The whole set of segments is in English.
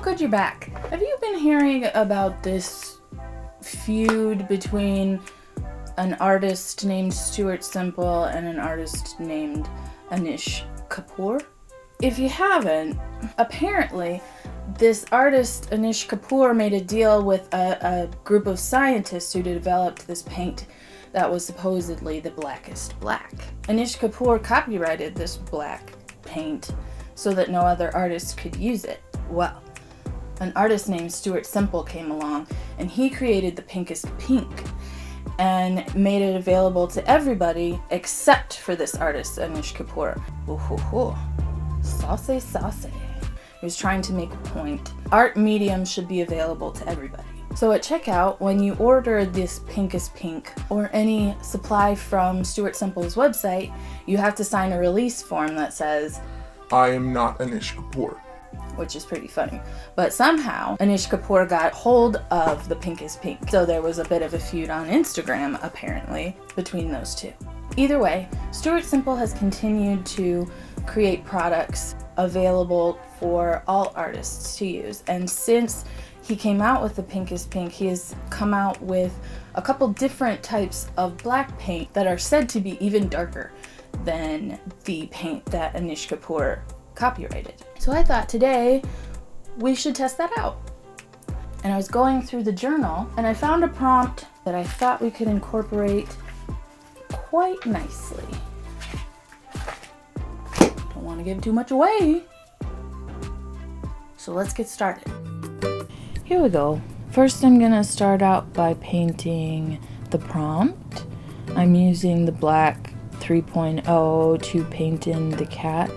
good you're back. Have you been hearing about this feud between an artist named Stuart Simple and an artist named Anish Kapoor? If you haven't, apparently this artist Anish Kapoor made a deal with a group of scientists who developed this paint that was supposedly the blackest black. Anish Kapoor copyrighted this black paint so that no other artist could use it. Well, an artist named Stuart Simple came along and he created the pinkest pink and made it available to everybody except for this artist, Anish Kapoor. Ooh, ooh, ooh. Saucy, saucy. He was trying to make a point. Art medium should be available to everybody. So at checkout, when you order this pinkest pink or any supply from Stuart Simple's website, you have to sign a release form that says, I am not Anish Kapoor. Which is pretty funny. But somehow, Anish Kapoor got hold of the pinkest pink. So there was a bit of a feud on Instagram, apparently, between those two. Either way, Stuart Simple has continued to create products available for all artists to use. And since he came out with the pinkest pink, he has come out with a couple different types of black paint that are said to be even darker than the paint that Anish Kapoor copyrighted. So I thought today we should test that out. And I was going through the journal and I found a prompt that I thought we could incorporate quite nicely. Don't want to give too much away. So let's get started. Here we go. First I'm gonna start out by painting the prompt. I'm using the black 3.0 to paint in the cat.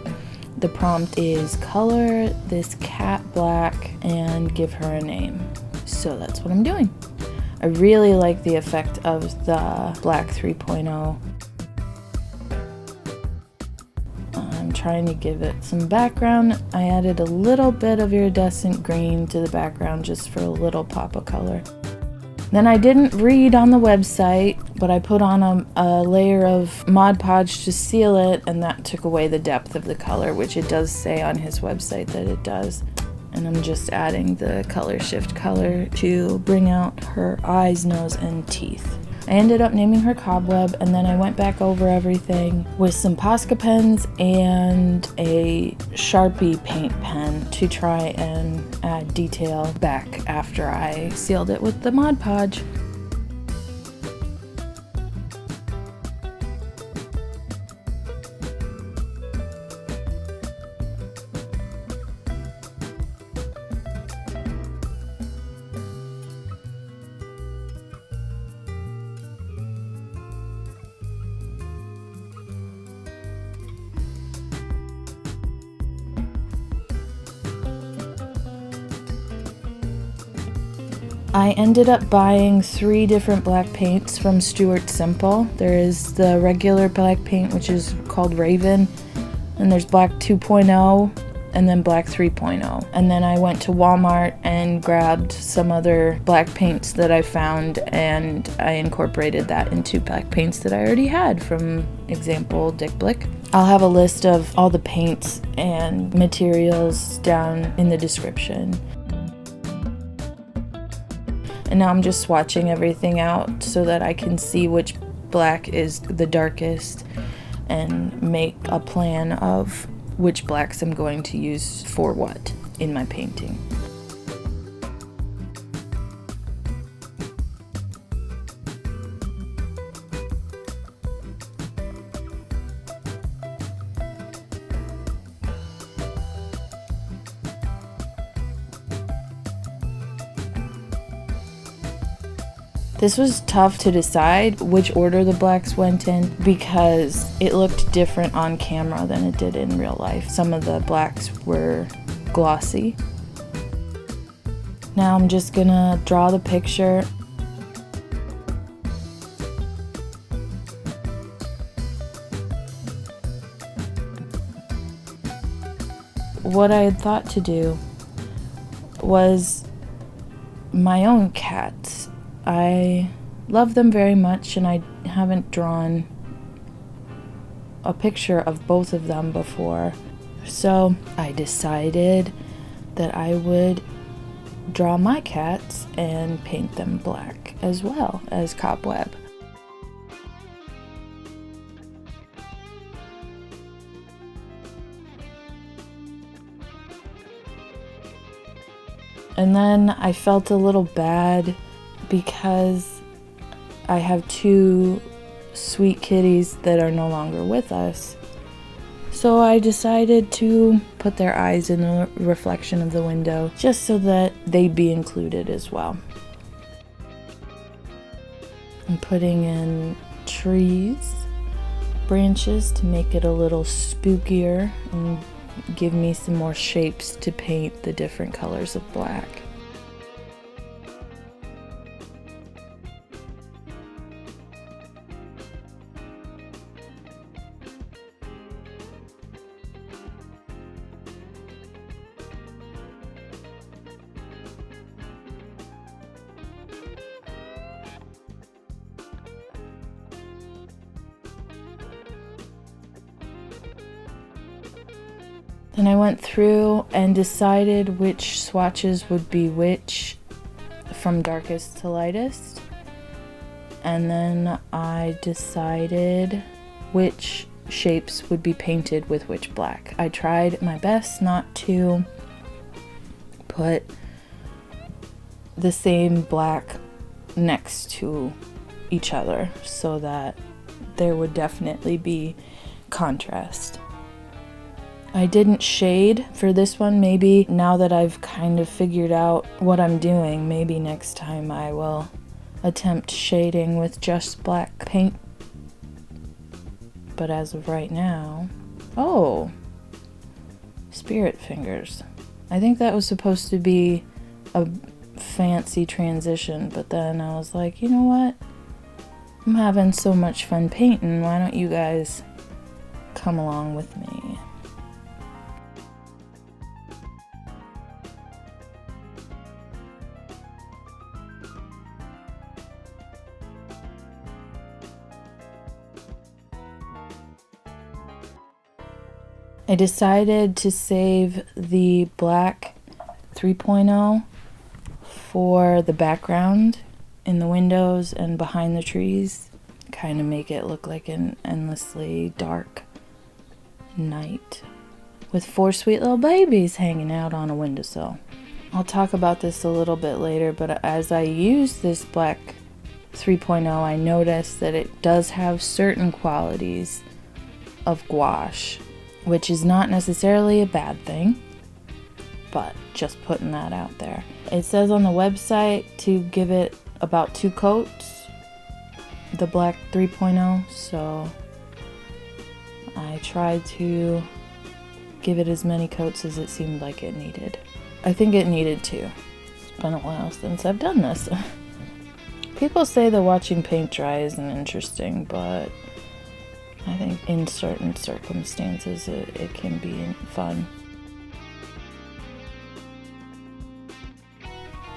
The prompt is color this cat black and give her a name. So that's what I'm doing. I really like the effect of the black 3.0. I'm trying to give it some background. I added a little bit of iridescent green to the background just for a little pop of color. Then I didn't read on the website, but I put on a layer of Mod Podge to seal it, and that took away the depth of the color, which it does say on his website that it does. And I'm just adding the color shift color to bring out her eyes, nose, and teeth. I ended up naming her Cobweb, and then I went back over everything with some Posca pens and a Sharpie paint pen to try and add detail back after I sealed it with the Mod Podge. I ended up buying 3 different black paints from Stuart Simple. There is the regular black paint, which is called Raven, and there's black 2.0 and then black 3.0. And then I went to Walmart and grabbed some other black paints that I found, and I incorporated that into black paints that I already had from, example, Blick. I'll have a list of all the paints and materials down in the description. And now I'm just swatching everything out so that I can see which black is the darkest and make a plan of which blacks I'm going to use for what in my painting. This was tough to decide which order the blacks went in because it looked different on camera than it did in real life. Some of the blacks were glossy. Now I'm just gonna draw the picture. What I had thought to do was my own cats. I love them very much, and I haven't drawn a picture of both of them before. So I decided that I would draw my cats and paint them black as well as cobweb. And then I felt a little bad because I have 2 sweet kitties that are no longer with us. So I decided to put their eyes in the reflection of the window just so that they'd be included as well. I'm putting in trees, branches to make it a little spookier and give me some more shapes to paint the different colors of black. Then I went through and decided which swatches would be which from darkest to lightest. And then I decided which shapes would be painted with which black. I tried my best not to put the same black next to each other so that there would definitely be contrast. I didn't shade for this one. Maybe now that I've kind of figured out what I'm doing, maybe next time I will attempt shading with just black paint. But as of right now, oh, spirit fingers. I think that was supposed to be a fancy transition, but then I was like, you know what? I'm having so much fun painting. Why don't you guys come along with me? I decided to save the black 3.0 for the background in the windows and behind the trees. Kind of make it look like an endlessly dark night with 4 sweet little babies hanging out on a windowsill. I'll talk about this a little bit later, but as I use this black 3.0, I noticed that it does have certain qualities of gouache, which is not necessarily a bad thing, but just putting that out there. It says on the website to give it about 2 coats, the black 3.0, so I tried to give it as many coats as it seemed like it needed. I think it needed 2. It's been a while since I've done this. People say that watching paint dry isn't interesting, but I think in certain circumstances it can be fun.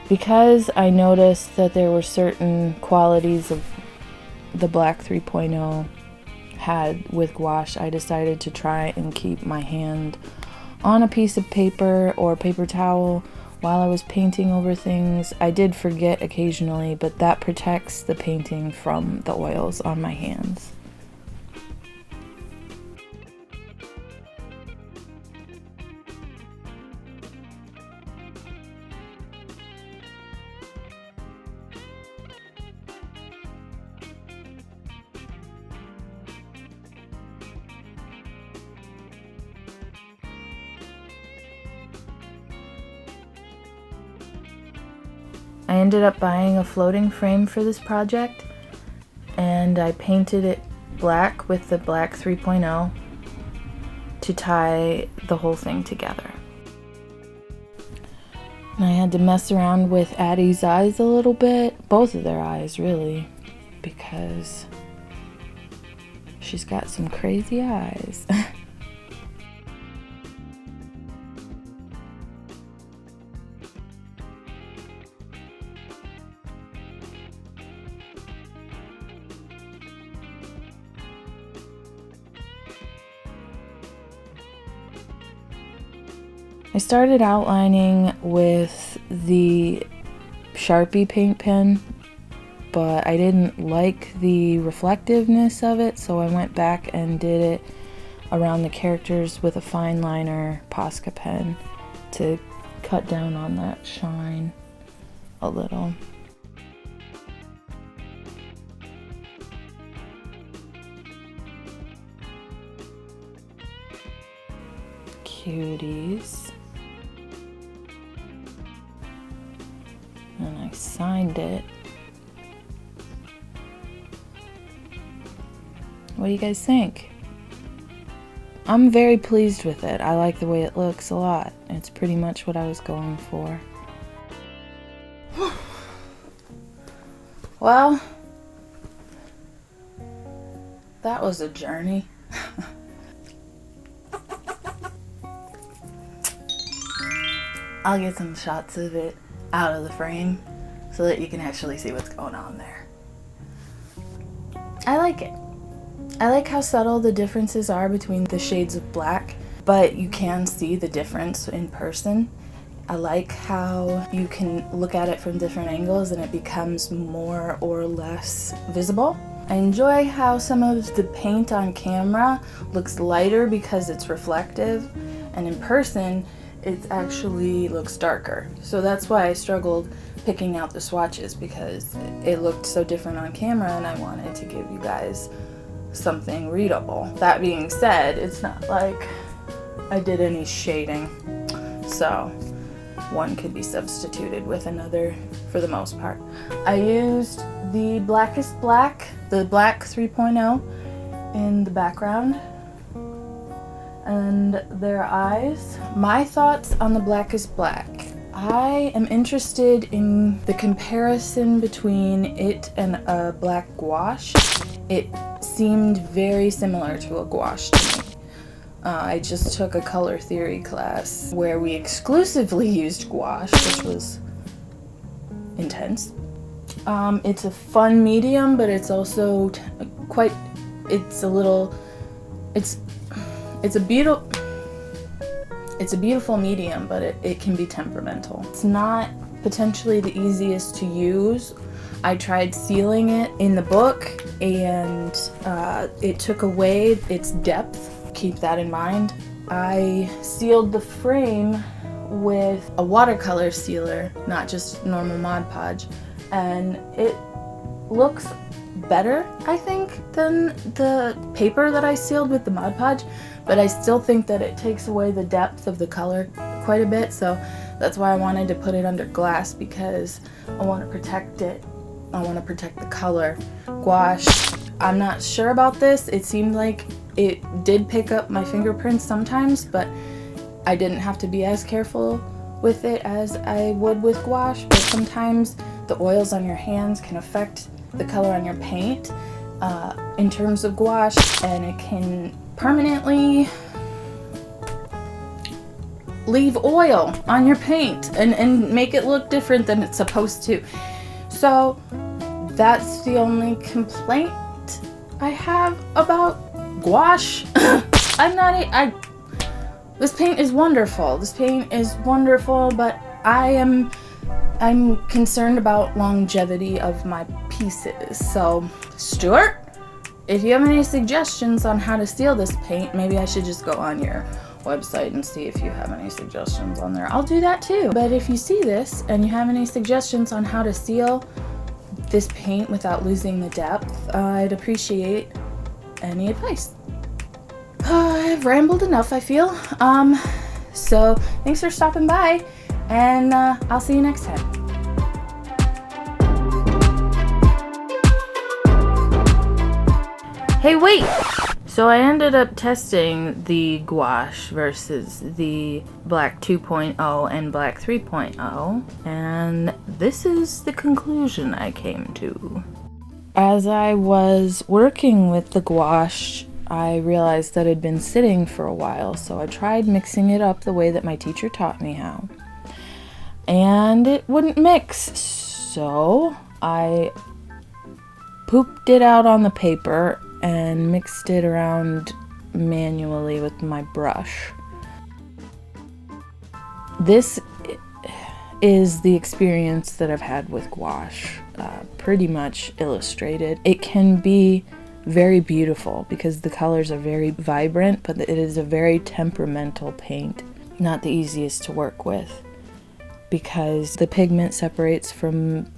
Because I noticed that there were certain qualities of the black 3.0 had with gouache, I decided to try and keep my hand on a piece of paper or paper towel while I was painting over things. I did forget occasionally, but that protects the painting from the oils on my hands. I ended up buying a floating frame for this project, and I painted it black with the black 3.0 to tie the whole thing together. And I had to mess around with Addie's eyes a little bit, both of their eyes really, because she's got some crazy eyes. I started outlining with the Sharpie paint pen, but I didn't like the reflectiveness of it, so I went back and did it around the characters with a fine liner Posca pen to cut down on that shine a little. Cuties. And I signed it. What do you guys think? I'm very pleased with it. I like the way it looks a lot. It's pretty much what I was going for. Well, that was a journey. I'll get some shots of it out of the frame so that you can actually see what's going on there. I like it. I like how subtle the differences are between the shades of black, but you can see the difference in person. I like how you can look at it from different angles and it becomes more or less visible. I enjoy how some of the paint on camera looks lighter because it's reflective, and in person it actually looks darker. So that's why I struggled picking out the swatches, because it looked so different on camera and I wanted to give you guys something readable. That being said, it's not like I did any shading, so one could be substituted with another for the most part. I used the Blackest Black, the Black 3.0 in the background, and their eyes. My thoughts on the Blackest Black. I am interested in the comparison between it and a black gouache. It seemed very similar to a gouache to me. I just took a color theory class where we exclusively used gouache, which was intense. It's a fun medium, but it's also it's a beautiful medium, but it can be temperamental. It's not potentially the easiest to use. I tried sealing it in the book and it took away its depth. Keep that in mind. I sealed the frame with a watercolor sealer, not just normal Mod Podge, and it looks better, I think, than the paper that I sealed with the Mod Podge, but I still think that it takes away the depth of the color quite a bit, so that's why I wanted to put it under glass, because I want to protect it. I want to protect the color. Gouache, I'm not sure about this. It seemed like it did pick up my fingerprints sometimes, but I didn't have to be as careful with it as I would with gouache, but sometimes the oils on your hands can affect the color on your paint in terms of gouache, and it can permanently leave oil on your paint and make it look different than it's supposed to. So that's the only complaint I have about gouache. This paint is wonderful. This paint is wonderful, but I'm concerned about longevity of my pieces. So, Stuart, if you have any suggestions on how to seal this paint, maybe I should just go on your website and see if you have any suggestions on there. I'll do that too. But if you see this and you have any suggestions on how to seal this paint without losing the depth, I'd appreciate any advice. I've rambled enough, I feel. So thanks for stopping by, and I'll see you next time. Hey, wait! So I ended up testing the gouache versus the Black 2.0 and Black 3.0, and this is the conclusion I came to. As I was working with the gouache, I realized that it had been sitting for a while, so I tried mixing it up the way that my teacher taught me how. And it wouldn't mix, so I pooped it out on the paper and mixed it around manually with my brush. This is the experience that I've had with gouache, pretty much illustrated. It can be very beautiful because the colors are very vibrant, but it is a very temperamental paint. Not the easiest to work with because the pigment separates from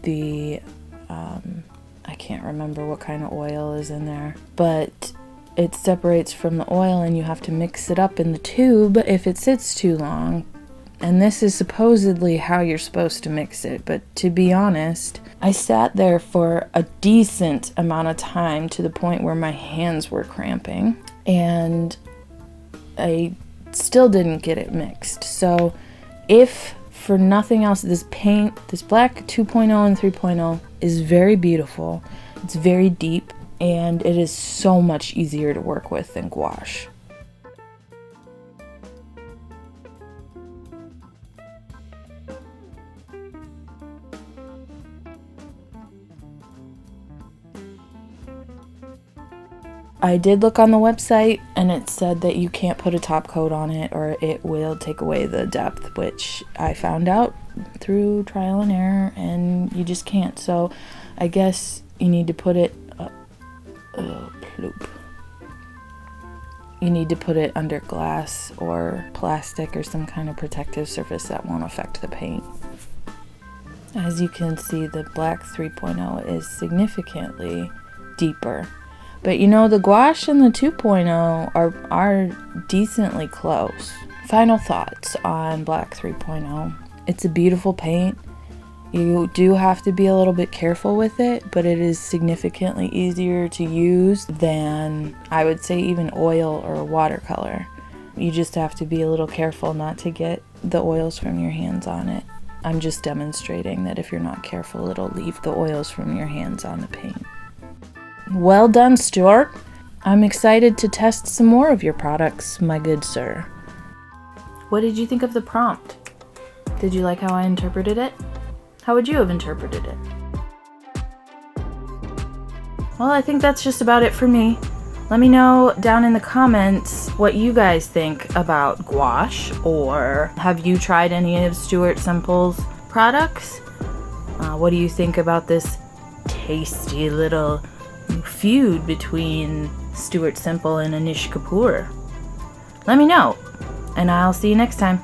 the, I can't remember what kind of oil is in there, but it separates from the oil and you have to mix it up in the tube if it sits too long. And this is supposedly how you're supposed to mix it, but to be honest, I sat there for a decent amount of time to the point where my hands were cramping, and I still didn't get it mixed. So if for nothing else, this paint, this black 2.0 and 3.0 is very beautiful, it's very deep, and it is so much easier to work with than gouache. I did look on the website and it said that you can't put a top coat on it or it will take away the depth, which I found out through trial and error, and you just can't. So I guess you need to put it you need to put it under glass or plastic or some kind of protective surface that won't affect the paint. As you can see, the black 3.0 is significantly deeper. But you know, the gouache and the 2.0 are decently close. Final thoughts on black 3.0. It's a beautiful paint. You do have to be a little bit careful with it, but it is significantly easier to use than, I would say, even oil or watercolor. You just have to be a little careful not to get the oils from your hands on it. I'm just demonstrating that if you're not careful, it'll leave the oils from your hands on the paint. Well done, Stuart. I'm excited to test some more of your products, my good sir. What did you think of the prompt? Did you like how I interpreted it? How would you have interpreted it? Well, I think that's just about it for me. Let me know down in the comments what you guys think about gouache, or have you tried any of Stuart Simple's products? What do you think about this tasty little feud between Stuart Simple and Anish Kapoor? Let me know, and I'll see you next time.